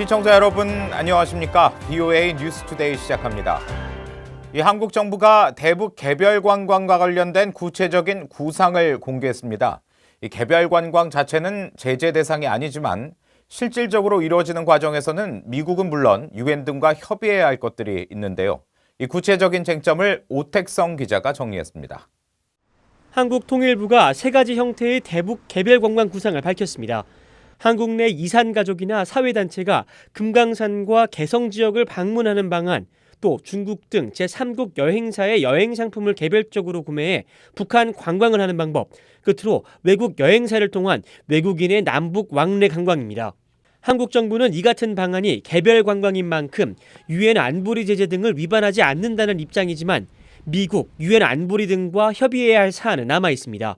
시청자 여러분 안녕하십니까? BOA 뉴스투데이 시작합니다. 한국 정부가 대북 개별 관광과 관련된 구체적인 구상을 공개했습니다. 개별 관광 자체는 제재 대상이 아니지만 실질적으로 이루어지는 과정에서는 미국은 물론 유엔 등과 협의해야 할 것들이 있는데요. 이 구체적인 쟁점을 오택성 기자가 정리했습니다. 한국통일부가 세 가지 형태의 대북 개별 관광 구상을 밝혔습니다. 한국 내 이산가족이나 사회단체가 금강산과 개성 지역을 방문하는 방안, 또 중국 등 제3국 여행사의 여행 상품을 개별적으로 구매해 북한 관광을 하는 방법, 끝으로 외국 여행사를 통한 외국인의 남북 왕래 관광입니다. 한국 정부는 이 같은 방안이 개별 관광인 만큼 유엔 안보리 제재 등을 위반하지 않는다는 입장이지만 미국, 유엔 안보리 등과 협의해야 할 사안은 남아 있습니다.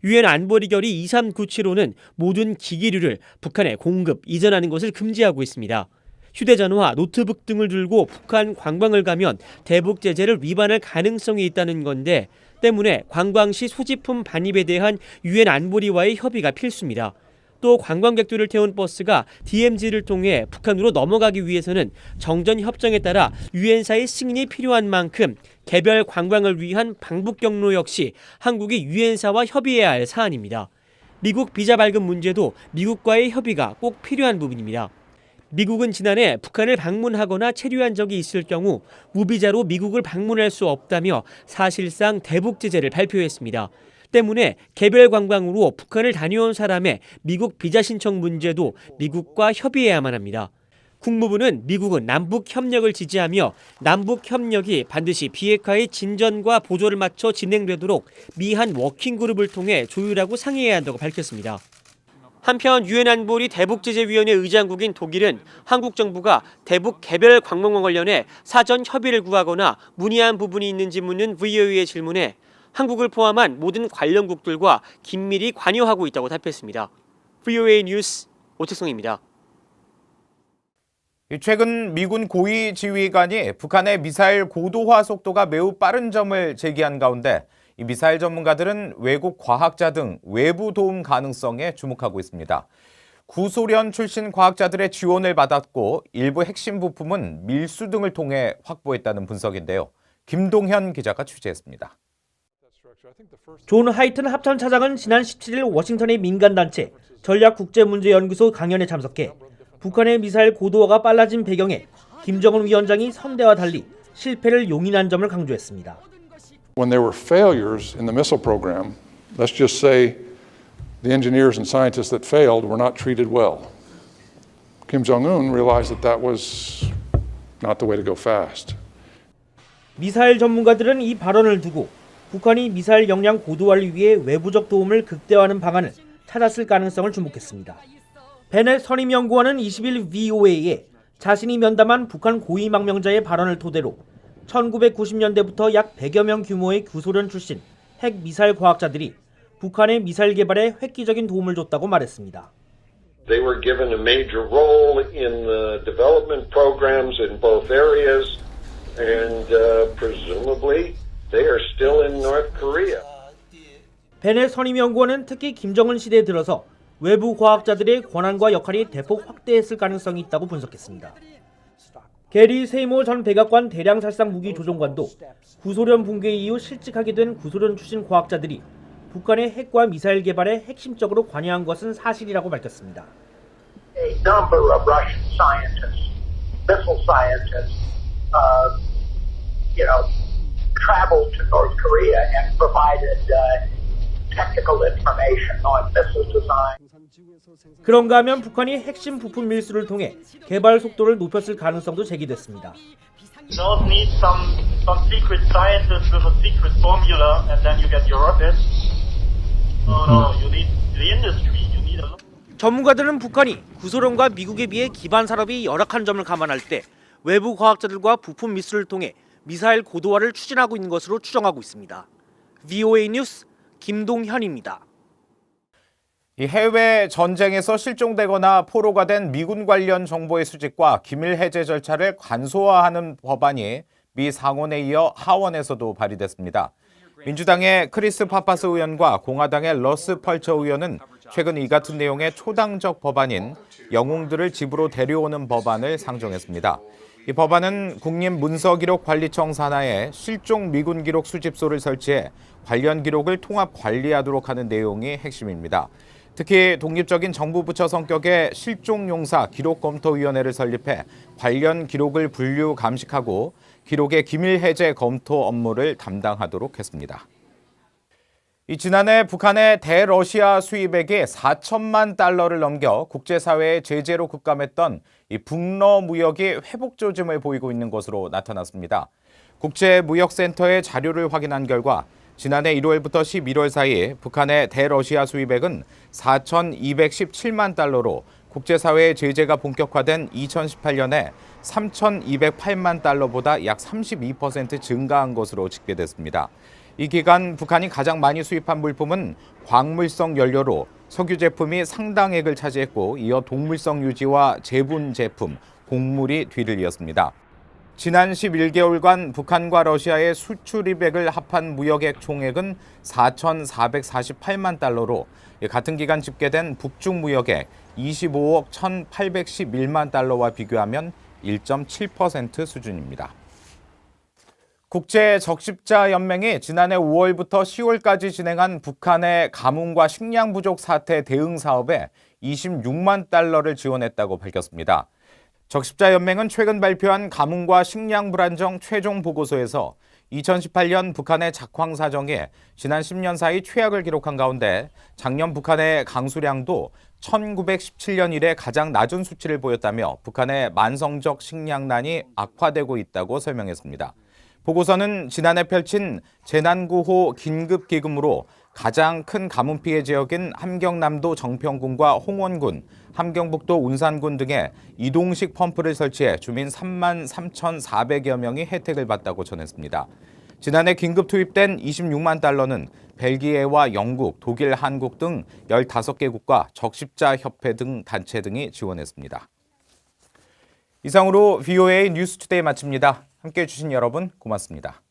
유엔 안보리 결의 23975는 모든 기기류를 북한에 공급, 이전하는 것을 금지하고 있습니다. 휴대전화, 노트북 등을 들고 북한 관광을 가면 대북 제재를 위반할 가능성이 있다는 건데 때문에 관광 시 소지품 반입에 대한 유엔 안보리와의 협의가 필수입니다. 또 관광객들을 태운 버스가 DMZ를 통해 북한으로 넘어가기 위해서는 정전 협정에 따라 유엔사의 승인이 필요한 만큼 개별 관광을 위한 방북 경로 역시 한국이 유엔사와 협의해야 할 사안입니다. 미국 비자 발급 문제도 미국과의 협의가 꼭 필요한 부분입니다. 미국은 지난해 북한을 방문하거나 체류한 적이 있을 경우 무비자로 미국을 방문할 수 없다며 사실상 대북 제재를 발표했습니다. 때문에 개별 관광으로 북한을 다녀온 사람의 미국 비자 신청 문제도 미국과 협의해야만 합니다. 국무부는 미국은 남북 협력을 지지하며 남북 협력이 반드시 비핵화의 진전과 보조를 맞춰 진행되도록 미한 워킹그룹을 통해 조율하고 상의해야 한다고 밝혔습니다. 한편 유엔 안보리 대북제재위원회 의장국인 독일은 한국 정부가 대북 개별 관광과 관련해 사전 협의를 구하거나 문의한 부분이 있는지 묻는 VOA의 질문에 한국을 포함한 모든 관련국들과 긴밀히 관여하고 있다고 답했습니다. VOA 뉴스 오택성입니다. 최근 미군 고위 지휘관이 북한의 미사일 고도화 속도가 매우 빠른 점을 제기한 가운데 이 미사일 전문가들은 외국 과학자 등 외부 도움 가능성에 주목하고 있습니다. 구소련 출신 과학자들의 지원을 받았고 일부 핵심 부품은 밀수 등을 통해 확보했다는 분석인데요. 김동현 기자가 취재했습니다. 존 하이튼 합참차장은 지난 17일 워싱턴의 민간단체 전략국제문제연구소 강연에 참석해 북한의 미사일 고도화가 빨라진 배경에 김정은 위원장이 선대와 달리 실패를 용인한 점을 강조했습니다. When there were failures in the missile program, let's just say the engineers and scientists that failed were not treated well. Kim Jong-un realized that that was not the way to go fast. 미사일 전문가들은 이 발언을 두고 북한이 미사일 역량 고도화를 위해 외부적 도움을 극대화하는 방안을 찾았을 가능성을 주목했습니다. 베넷 선임연구원은 20일 VOA에 자신이 면담한 북한 고위 망명자의 발언을 토대로 1990년대부터 약 100여 명 규모의 구소련 출신 핵 미사일 과학자들이 북한의 미사일 개발에 획기적인 도움을 줬다고 말했습니다. They were given a major role in the development programs in both areas and presumably they are still in North Korea. 베넷 선임연구원은 특히 김정은 시대에 들어서 외부 과학자들의 권한과 역할이 대폭 확대했을 가능성이 있다고 분석했습니다. 게리 세이모 전 백악관 대량살상 무기 조종관도 구소련 붕괴 이후 실직하게 된 구소련 출신 과학자들이 북한의 핵과 미사일 개발에 핵심적으로 관여한 것은 사실이라고 밝혔습니다. A number of Russian scientists, missile scientists, traveled to North Korea and provided technical information on missile design. 그런가 하면 북한이 핵심 부품 밀수를 통해 개발 속도를 높였을 가능성도 제기됐습니다. You don't need some secret scientist with a secret formula and then you get your rocket. No, you need the industry. You need a lot. 전문가들은 북한이 구소련과 미국에 비해 기반 산업이 열악한 점을 감안할 때 외부 과학자들과 부품 밀수를 통해 미사일 고도화를 추진하고 있는 것으로 추정하고 있습니다. VOA 뉴스 김동현입니다. 이 해외 전쟁에서 실종되거나 포로가 된 미군 관련 정보의 수집과 기밀 해제 절차를 간소화하는 법안이 미 상원에 이어 하원에서도 발의됐습니다. 민주당의 크리스 파파스 의원과 공화당의 러스 펄처 의원은 최근 이 같은 내용의 초당적 법안인 영웅들을 집으로 데려오는 법안을 상정했습니다. 이 법안은 국립문서기록관리청 산하에 실종 미군 기록 수집소를 설치해 관련 기록을 통합 관리하도록 하는 내용이 핵심입니다. 특히 독립적인 정부 부처 성격의 실종용사 기록검토위원회를 설립해 관련 기록을 분류 감식하고 기록의 기밀 해제 검토 업무를 담당하도록 했습니다. 지난해 북한의 대러시아 수입액이 4천만 달러를 넘겨 국제사회의 제재로 급감했던 이 북러 무역이 회복 조짐을 보이고 있는 것으로 나타났습니다. 국제무역센터의 자료를 확인한 결과 지난해 1월부터 11월 사이 북한의 대러시아 수입액은 4,217만 달러로 국제사회의 제재가 본격화된 2018년에 3,208만 달러보다 약 32% 증가한 것으로 집계됐습니다. 이 기간 북한이 가장 많이 수입한 물품은 광물성 연료로 석유 제품이 상당액을 차지했고 이어 동물성 유지와 제분 제품, 곡물이 뒤를 이었습니다. 지난 11개월간 북한과 러시아의 수출입액을 합한 무역액 총액은 4,448만 달러로 같은 기간 집계된 북중 무역액 25억 1,811만 달러와 비교하면 1.7% 수준입니다. 국제적십자연맹이 지난해 5월부터 10월까지 진행한 북한의 가뭄과 식량 부족 사태 대응 사업에 26만 달러를 지원했다고 밝혔습니다. 적십자연맹은 최근 발표한 가뭄과 식량 불안정 최종 보고서에서 2018년 북한의 작황 사정이 지난 10년 사이 최악을 기록한 가운데 작년 북한의 강수량도 1917년 이래 가장 낮은 수치를 보였다며 북한의 만성적 식량난이 악화되고 있다고 설명했습니다. 보고서는 지난해 펼친 재난구호 긴급기금으로 가장 큰 가뭄 피해 지역인 함경남도 정평군과 홍원군, 함경북도 운산군 등에 이동식 펌프를 설치해 주민 3만 3,400여 명이 혜택을 받다고 전했습니다. 지난해 긴급 투입된 26만 달러는 벨기에와 영국, 독일, 한국 등 15개국과 적십자협회 등 단체 등이 지원했습니다. 이상으로 VOA 뉴스투데이 마칩니다. 함께해 주신 여러분 고맙습니다.